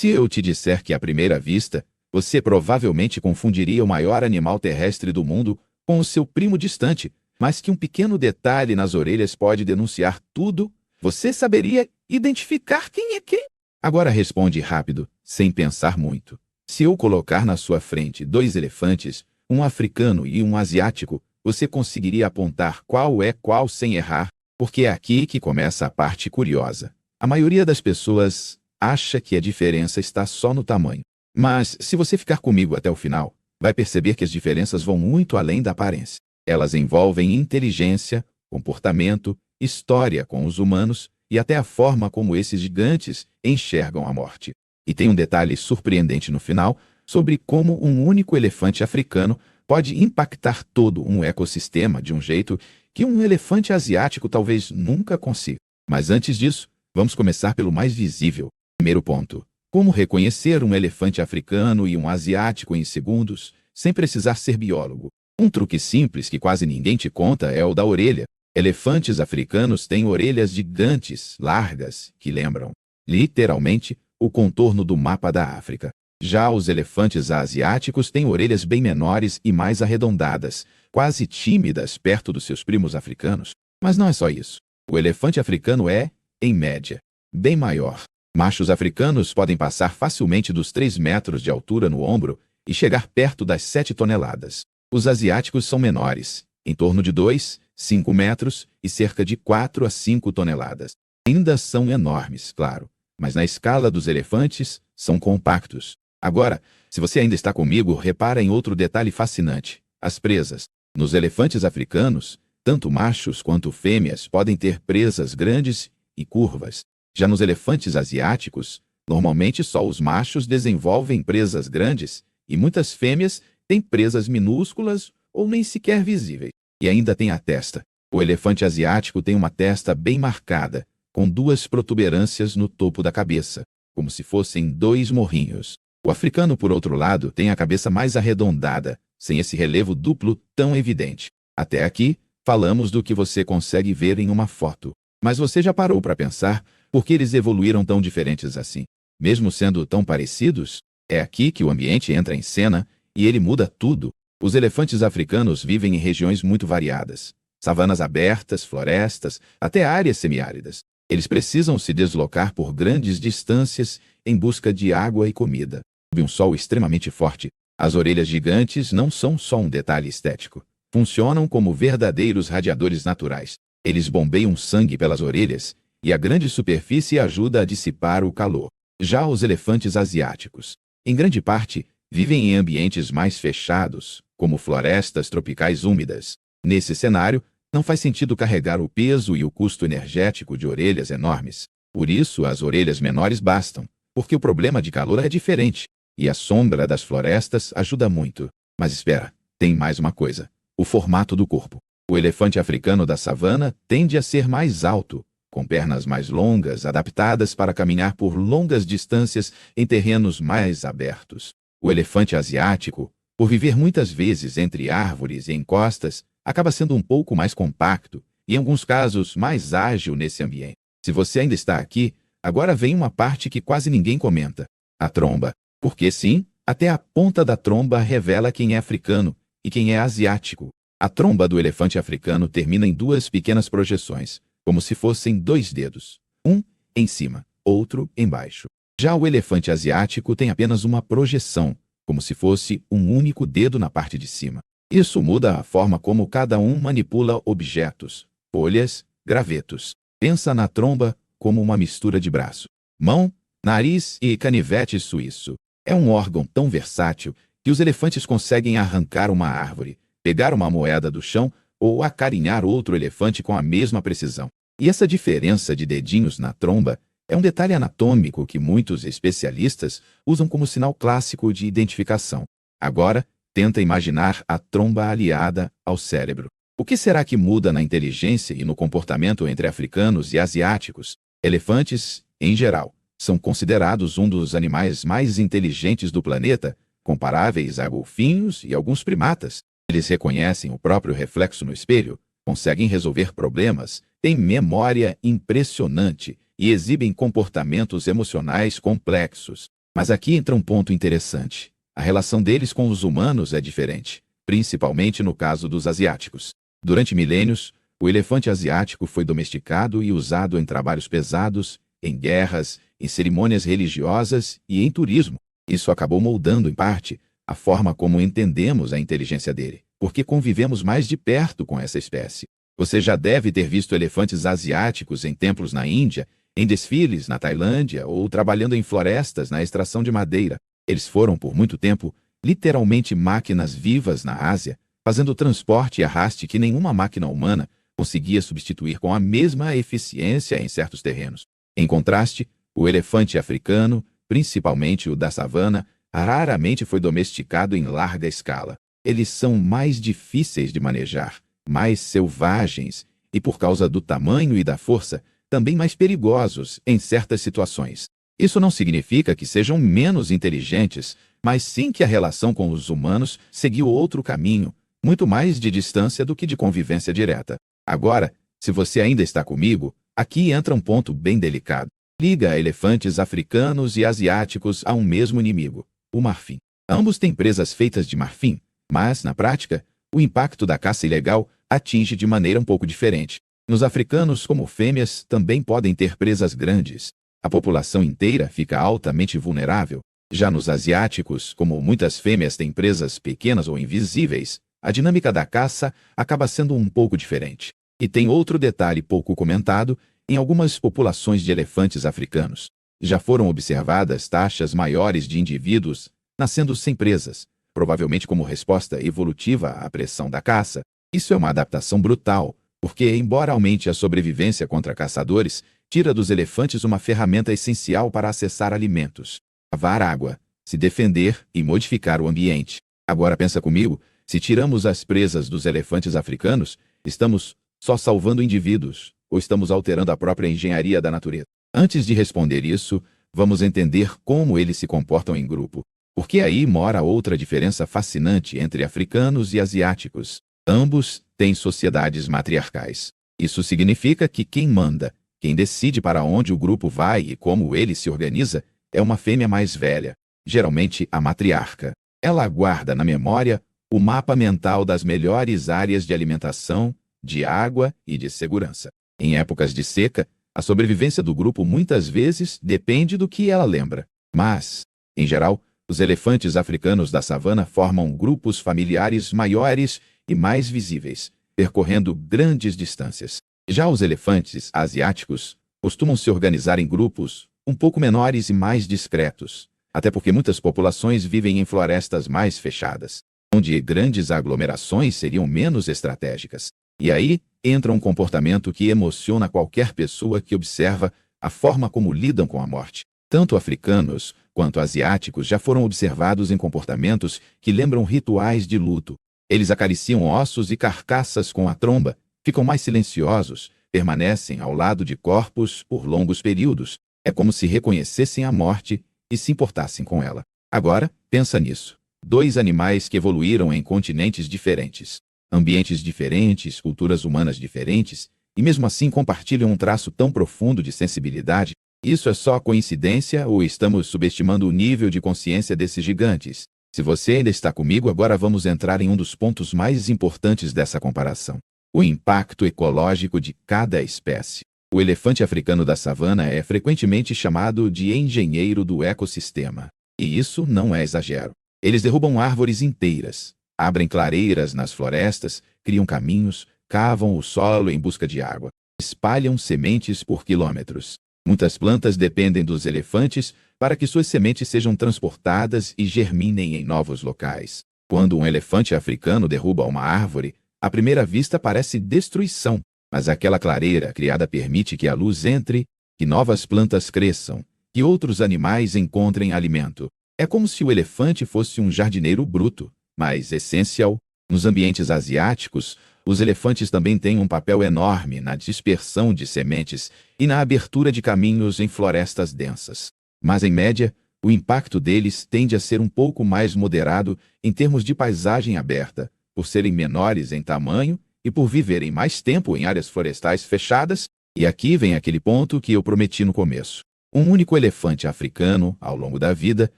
Se eu te disser que à primeira vista, você provavelmente confundiria o maior animal terrestre do mundo com o seu primo distante, mas que um pequeno detalhe nas orelhas pode denunciar tudo, você saberia identificar quem é quem? Agora responde rápido, sem pensar muito. Se eu colocar na sua frente 2 elefantes, um africano e um asiático, você conseguiria apontar qual é qual sem errar, porque é aqui que começa a parte curiosa. A maioria das pessoas acha que a diferença está só no tamanho. Mas, se você ficar comigo até o final, vai perceber que as diferenças vão muito além da aparência. Elas envolvem inteligência, comportamento, história com os humanos e até a forma como esses gigantes enxergam a morte. E tem um detalhe surpreendente no final sobre como um único elefante africano pode impactar todo um ecossistema de um jeito que um elefante asiático talvez nunca consiga. Mas antes disso, vamos começar pelo mais visível. Primeiro ponto. Como reconhecer um elefante africano e um asiático em segundos, sem precisar ser biólogo? Um truque simples que quase ninguém te conta é o da orelha. Elefantes africanos têm orelhas gigantes, largas, que lembram, literalmente, o contorno do mapa da África. Já os elefantes asiáticos têm orelhas bem menores e mais arredondadas, quase tímidas perto dos seus primos africanos. Mas não é só isso. O elefante africano é, em média, bem maior. Machos africanos podem passar facilmente dos 3 metros de altura no ombro e chegar perto das 7 toneladas. Os asiáticos são menores, em torno de 2, 5 metros e cerca de 4 a 5 toneladas. Ainda são enormes, claro, mas na escala dos elefantes, são compactos. Agora, se você ainda está comigo, repara em outro detalhe fascinante. As presas. Nos elefantes africanos, tanto machos quanto fêmeas podem ter presas grandes e curvas. Já nos elefantes asiáticos, normalmente só os machos desenvolvem presas grandes e muitas fêmeas têm presas minúsculas ou nem sequer visíveis. E ainda tem a testa. O elefante asiático tem uma testa bem marcada, com 2 protuberâncias no topo da cabeça, como se fossem 2 morrinhos. O africano, por outro lado, tem a cabeça mais arredondada, sem esse relevo duplo tão evidente. Até aqui, falamos do que você consegue ver em uma foto. Mas você já parou para pensar por que eles evoluíram tão diferentes assim? Mesmo sendo tão parecidos, é aqui que o ambiente entra em cena e ele muda tudo. Os elefantes africanos vivem em regiões muito variadas. Savanas abertas, florestas, até áreas semiáridas. Eles precisam se deslocar por grandes distâncias em busca de água e comida. Sob um sol extremamente forte, as orelhas gigantes não são só um detalhe estético. Funcionam como verdadeiros radiadores naturais. Eles bombeiam sangue pelas orelhas e a grande superfície ajuda a dissipar o calor. Já os elefantes asiáticos, em grande parte, vivem em ambientes mais fechados, como florestas tropicais úmidas. Nesse cenário, não faz sentido carregar o peso e o custo energético de orelhas enormes. Por isso, as orelhas menores bastam, porque o problema de calor é diferente, e a sombra das florestas ajuda muito. Mas espera, tem mais uma coisa: o formato do corpo. O elefante africano da savana tende a ser mais alto, com pernas mais longas, adaptadas para caminhar por longas distâncias em terrenos mais abertos. O elefante asiático, por viver muitas vezes entre árvores e encostas, acaba sendo um pouco mais compacto e, em alguns casos, mais ágil nesse ambiente. Se você ainda está aqui, agora vem uma parte que quase ninguém comenta: a tromba. Porque sim, até a ponta da tromba revela quem é africano e quem é asiático. A tromba do elefante africano termina em 2 pequenas projeções, como se fossem 2 dedos. Um em cima, outro embaixo. Já o elefante asiático tem apenas uma projeção, como se fosse um único dedo na parte de cima. Isso muda a forma como cada um manipula objetos, folhas, gravetos. Pensa na tromba como uma mistura de braço, mão, nariz e canivete suíço. É um órgão tão versátil que os elefantes conseguem arrancar uma árvore, pegar uma moeda do chão ou acarinhar outro elefante com a mesma precisão. E essa diferença de dedinhos na tromba é um detalhe anatômico que muitos especialistas usam como sinal clássico de identificação. Agora, tenta imaginar a tromba aliada ao cérebro. O que será que muda na inteligência e no comportamento entre africanos e asiáticos? Elefantes, em geral, são considerados um dos animais mais inteligentes do planeta, comparáveis a golfinhos e alguns primatas. Eles reconhecem o próprio reflexo no espelho, conseguem resolver problemas, têm memória impressionante e exibem comportamentos emocionais complexos. Mas aqui entra um ponto interessante. A relação deles com os humanos é diferente, principalmente no caso dos asiáticos. Durante milênios, o elefante asiático foi domesticado e usado em trabalhos pesados, em guerras, em cerimônias religiosas e em turismo. Isso acabou moldando, em parte, a forma como entendemos a inteligência dele, porque convivemos mais de perto com essa espécie. Você já deve ter visto elefantes asiáticos em templos na Índia, em desfiles na Tailândia ou trabalhando em florestas na extração de madeira. Eles foram, por muito tempo, literalmente máquinas vivas na Ásia, fazendo transporte e arraste que nenhuma máquina humana conseguia substituir com a mesma eficiência em certos terrenos. Em contraste, o elefante africano, principalmente o da savana, raramente foi domesticado em larga escala. Eles são mais difíceis de manejar, mais selvagens e, por causa do tamanho e da força, também mais perigosos em certas situações. Isso não significa que sejam menos inteligentes, mas sim que a relação com os humanos seguiu outro caminho, muito mais de distância do que de convivência direta. Agora, se você ainda está comigo, aqui entra um ponto bem delicado. Liga elefantes africanos e asiáticos a um mesmo inimigo, o marfim. Ambos têm presas feitas de marfim, mas, na prática, o impacto da caça ilegal atinge de maneira um pouco diferente. Nos africanos, como fêmeas, também podem ter presas grandes. A população inteira fica altamente vulnerável. Já nos asiáticos, como muitas fêmeas têm presas pequenas ou invisíveis, a dinâmica da caça acaba sendo um pouco diferente. E tem outro detalhe pouco comentado: em algumas populações de elefantes africanos, já foram observadas taxas maiores de indivíduos nascendo sem presas, provavelmente como resposta evolutiva à pressão da caça. Isso é uma adaptação brutal, porque, embora aumente a sobrevivência contra caçadores, tira dos elefantes uma ferramenta essencial para acessar alimentos, cavar água, se defender e modificar o ambiente. Agora pensa comigo, se tiramos as presas dos elefantes africanos, estamos só salvando indivíduos, ou estamos alterando a própria engenharia da natureza? Antes de responder isso, vamos entender como eles se comportam em grupo. Porque aí mora outra diferença fascinante entre africanos e asiáticos. Ambos têm sociedades matriarcais. Isso significa que quem manda, quem decide para onde o grupo vai e como ele se organiza, é uma fêmea mais velha, geralmente a matriarca. Ela guarda na memória o mapa mental das melhores áreas de alimentação, de água e de segurança. Em épocas de seca, a sobrevivência do grupo muitas vezes depende do que ela lembra. Mas, em geral, os elefantes africanos da savana formam grupos familiares maiores e mais visíveis, percorrendo grandes distâncias. Já os elefantes asiáticos costumam se organizar em grupos um pouco menores e mais discretos, até porque muitas populações vivem em florestas mais fechadas, onde grandes aglomerações seriam menos estratégicas. E aí entra um comportamento que emociona qualquer pessoa que observa a forma como lidam com a morte. Tanto africanos quanto asiáticos já foram observados em comportamentos que lembram rituais de luto. Eles acariciam ossos e carcaças com a tromba, ficam mais silenciosos, permanecem ao lado de corpos por longos períodos. É como se reconhecessem a morte e se importassem com ela. Agora, pensa nisso. Dois animais que evoluíram em continentes diferentes, ambientes diferentes, culturas humanas diferentes, e mesmo assim compartilham um traço tão profundo de sensibilidade. Isso é só coincidência ou estamos subestimando o nível de consciência desses gigantes? Se você ainda está comigo, agora vamos entrar em um dos pontos mais importantes dessa comparação: o impacto ecológico de cada espécie. O elefante africano da savana é frequentemente chamado de engenheiro do ecossistema. E isso não é exagero. Eles derrubam árvores inteiras, abrem clareiras nas florestas, criam caminhos, cavam o solo em busca de água, espalham sementes por quilômetros. Muitas plantas dependem dos elefantes para que suas sementes sejam transportadas e germinem em novos locais. Quando um elefante africano derruba uma árvore, à primeira vista parece destruição, mas aquela clareira criada permite que a luz entre, que novas plantas cresçam, que outros animais encontrem alimento. É como se o elefante fosse um jardineiro bruto, mas essencial. Nos ambientes asiáticos, os elefantes também têm um papel enorme na dispersão de sementes e na abertura de caminhos em florestas densas. Mas, em média, o impacto deles tende a ser um pouco mais moderado em termos de paisagem aberta, por serem menores em tamanho e por viverem mais tempo em áreas florestais fechadas. E aqui vem aquele ponto que eu prometi no começo. Um único elefante africano, ao longo da vida,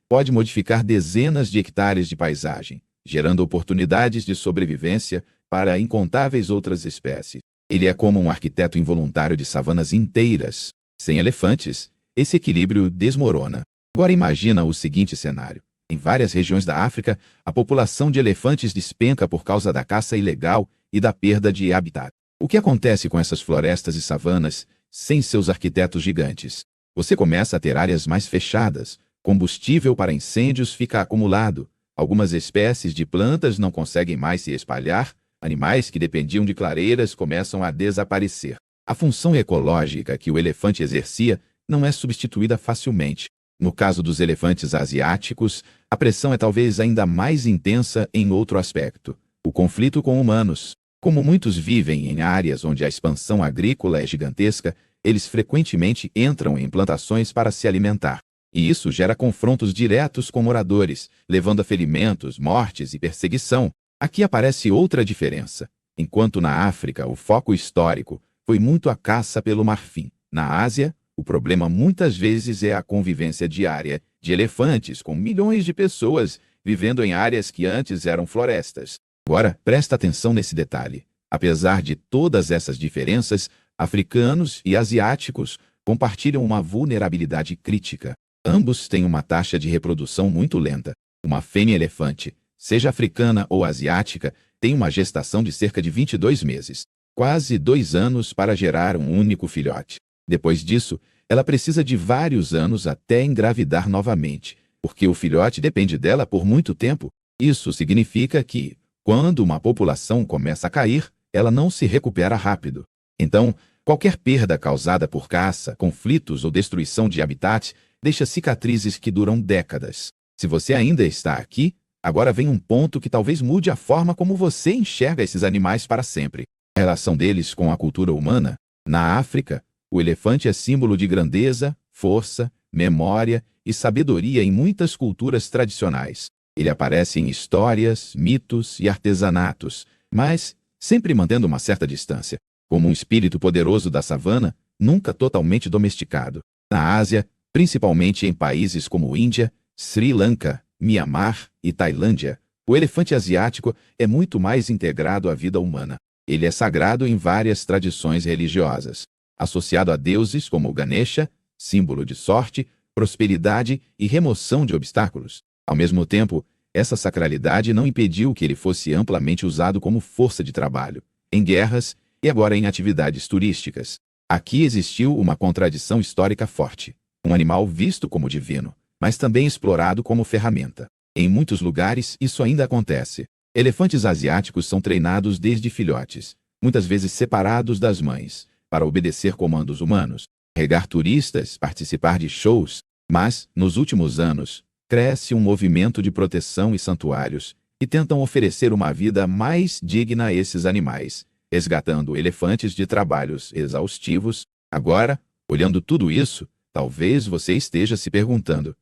pode modificar dezenas de hectares de paisagem, gerando oportunidades de sobrevivência para incontáveis outras espécies. Ele é como um arquiteto involuntário de savanas inteiras. Sem elefantes, esse equilíbrio desmorona. Agora imagina o seguinte cenário. Em várias regiões da África, a população de elefantes despenca por causa da caça ilegal e da perda de habitat. O que acontece com essas florestas e savanas sem seus arquitetos gigantes? Você começa a ter áreas mais fechadas, combustível para incêndios fica acumulado, algumas espécies de plantas não conseguem mais se espalhar, animais que dependiam de clareiras começam a desaparecer. A função ecológica que o elefante exercia não é substituída facilmente. No caso dos elefantes asiáticos, a pressão é talvez ainda mais intensa em outro aspecto: o conflito com humanos. Como muitos vivem em áreas onde a expansão agrícola é gigantesca, eles frequentemente entram em plantações para se alimentar. E isso gera confrontos diretos com moradores, levando a ferimentos, mortes e perseguição. Aqui aparece outra diferença. Enquanto na África o foco histórico foi muito a caça pelo marfim, na Ásia, o problema muitas vezes é a convivência diária de elefantes com milhões de pessoas vivendo em áreas que antes eram florestas. Agora, presta atenção nesse detalhe. Apesar de todas essas diferenças, africanos e asiáticos compartilham uma vulnerabilidade crítica. Ambos têm uma taxa de reprodução muito lenta. Uma fêmea elefante, seja africana ou asiática, tem uma gestação de cerca de 22 meses, quase 2 anos para gerar um único filhote. Depois disso, ela precisa de vários anos até engravidar novamente, porque o filhote depende dela por muito tempo. Isso significa que, quando uma população começa a cair, ela não se recupera rápido. Então, qualquer perda causada por caça, conflitos ou destruição de habitat deixa cicatrizes que duram décadas. Se você ainda está aqui, agora vem um ponto que talvez mude a forma como você enxerga esses animais para sempre. A relação deles com a cultura humana. Na África, o elefante é símbolo de grandeza, força, memória e sabedoria em muitas culturas tradicionais. Ele aparece em histórias, mitos e artesanatos, mas sempre mantendo uma certa distância, como um espírito poderoso da savana, nunca totalmente domesticado. Na Ásia, principalmente em países como Índia, Sri Lanka, Mianmar e Tailândia, o elefante asiático é muito mais integrado à vida humana. Ele é sagrado em várias tradições religiosas, associado a deuses como Ganesha, símbolo de sorte, prosperidade e remoção de obstáculos. Ao mesmo tempo, essa sacralidade não impediu que ele fosse amplamente usado como força de trabalho, em guerras e agora em atividades turísticas. Aqui existiu uma contradição histórica forte. Um animal visto como divino, mas também explorado como ferramenta. Em muitos lugares, isso ainda acontece. Elefantes asiáticos são treinados desde filhotes, muitas vezes separados das mães, para obedecer comandos humanos, regar turistas, participar de shows. Mas, nos últimos anos, cresce um movimento de proteção e santuários, que tentam oferecer uma vida mais digna a esses animais, resgatando elefantes de trabalhos exaustivos. Agora, olhando tudo isso, talvez você esteja se perguntando: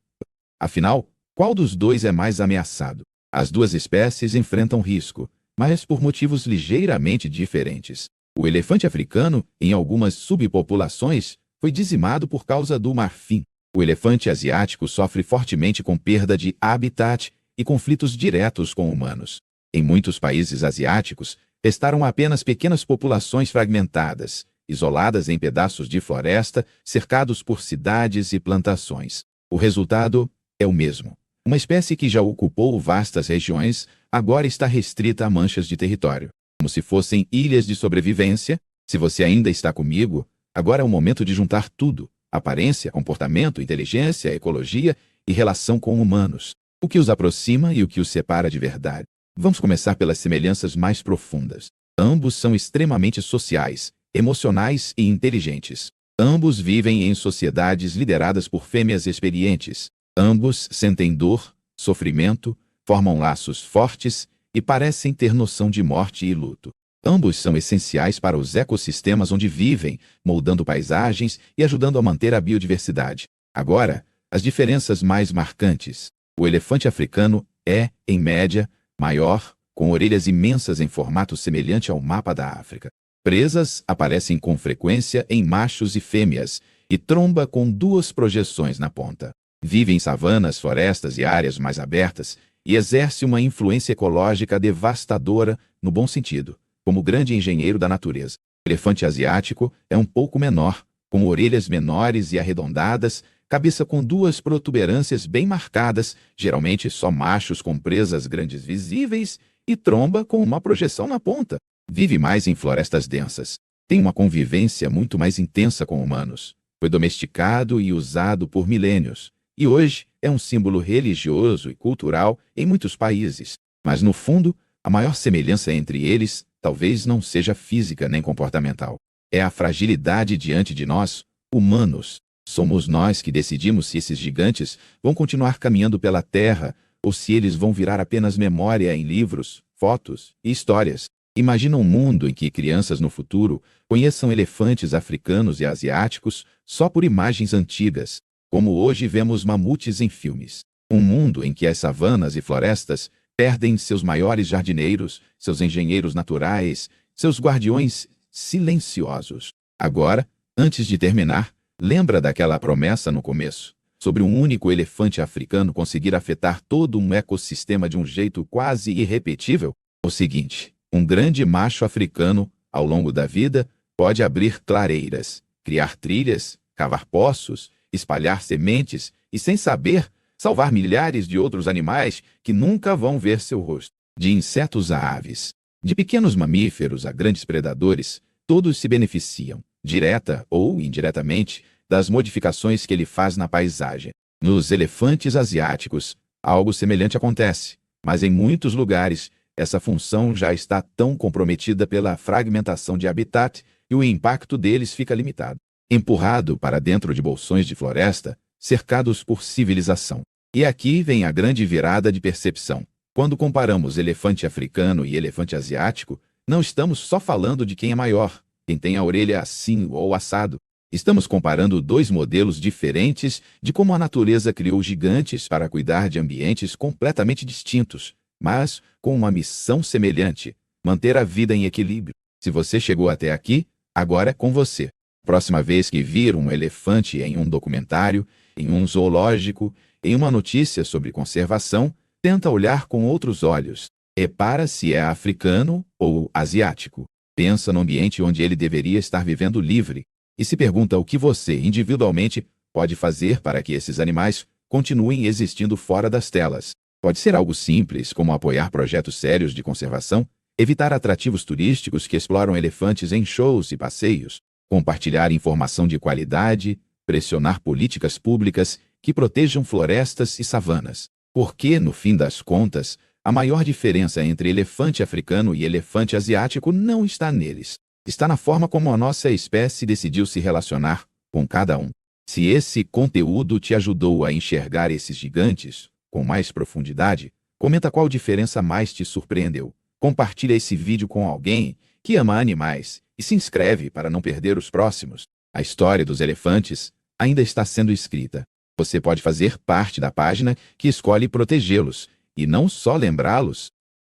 afinal, qual dos dois é mais ameaçado? As duas espécies enfrentam risco, mas por motivos ligeiramente diferentes. O elefante africano, em algumas subpopulações, foi dizimado por causa do marfim. O elefante asiático sofre fortemente com perda de habitat e conflitos diretos com humanos. Em muitos países asiáticos, restaram apenas pequenas populações fragmentadas, isoladas em pedaços de floresta, cercados por cidades e plantações. O resultado é o mesmo. Uma espécie que já ocupou vastas regiões, agora está restrita a manchas de território, como se fossem ilhas de sobrevivência. Se você ainda está comigo, agora é o momento de juntar tudo: aparência, comportamento, inteligência, ecologia e relação com humanos. O que os aproxima e o que os separa de verdade. Vamos começar pelas semelhanças mais profundas. Ambos são extremamente sociais, emocionais e inteligentes. Ambos vivem em sociedades lideradas por fêmeas experientes. Ambos sentem dor, sofrimento, formam laços fortes e parecem ter noção de morte e luto. Ambos são essenciais para os ecossistemas onde vivem, moldando paisagens e ajudando a manter a biodiversidade. Agora, as diferenças mais marcantes. O elefante africano é, em média, maior, com orelhas imensas em formato semelhante ao mapa da África. Presas aparecem com frequência em machos e fêmeas, e tromba com duas projeções na ponta. Vive em savanas, florestas e áreas mais abertas e exerce uma influência ecológica devastadora no bom sentido, como grande engenheiro da natureza. O elefante asiático é um pouco menor, com orelhas menores e arredondadas, cabeça com duas protuberâncias bem marcadas, geralmente só machos com presas grandes visíveis, e tromba com uma projeção na ponta. Vive mais em florestas densas. Tem uma convivência muito mais intensa com humanos. Foi domesticado e usado por milênios, e hoje é um símbolo religioso e cultural em muitos países. Mas, no fundo, a maior semelhança entre eles talvez não seja física nem comportamental. É a fragilidade diante de nós, humanos. Somos nós que decidimos se esses gigantes vão continuar caminhando pela Terra ou se eles vão virar apenas memória em livros, fotos e histórias. Imagina um mundo em que crianças no futuro conheçam elefantes africanos e asiáticos só por imagens antigas, como hoje vemos mamutes em filmes. Um mundo em que as savanas e florestas perdem seus maiores jardineiros, seus engenheiros naturais, seus guardiões silenciosos. Agora, antes de terminar, lembra daquela promessa no começo, sobre um único elefante africano conseguir afetar todo um ecossistema de um jeito quase irrepetível? O seguinte: um grande macho africano, ao longo da vida, pode abrir clareiras, criar trilhas, cavar poços, espalhar sementes e, sem saber, salvar milhares de outros animais que nunca vão ver seu rosto. De insetos a aves, de pequenos mamíferos a grandes predadores, todos se beneficiam, direta ou indiretamente, das modificações que ele faz na paisagem. Nos elefantes asiáticos, algo semelhante acontece, mas em muitos lugares, essa função já está tão comprometida pela fragmentação de habitat que o impacto deles fica limitado. Empurrado para dentro de bolsões de floresta, cercados por civilização. E aqui vem a grande virada de percepção. Quando comparamos elefante africano e elefante asiático, não estamos só falando de quem é maior, quem tem a orelha assim ou assado. Estamos comparando dois modelos diferentes de como a natureza criou gigantes para cuidar de ambientes completamente distintos, mas com uma missão semelhante: manter a vida em equilíbrio. Se você chegou até aqui, agora é com você. Próxima vez que vir um elefante em um documentário, em um zoológico, em uma notícia sobre conservação, tenta olhar com outros olhos. Repara se é africano ou asiático. Pensa no ambiente onde ele deveria estar vivendo livre. E se pergunta o que você, individualmente, pode fazer para que esses animais continuem existindo fora das telas. Pode ser algo simples, como apoiar projetos sérios de conservação, evitar atrativos turísticos que exploram elefantes em shows e passeios, compartilhar informação de qualidade, pressionar políticas públicas que protejam florestas e savanas. Porque, no fim das contas, a maior diferença entre elefante africano e elefante asiático não está neles. Está na forma como a nossa espécie decidiu se relacionar com cada um. Se esse conteúdo te ajudou a enxergar esses gigantes com mais profundidade, comenta qual diferença mais te surpreendeu. Compartilha esse vídeo com alguém que ama animais e se inscreve para não perder os próximos. A história dos elefantes ainda está sendo escrita. Você pode fazer parte da página que escolhe protegê-los e não só lembrá-los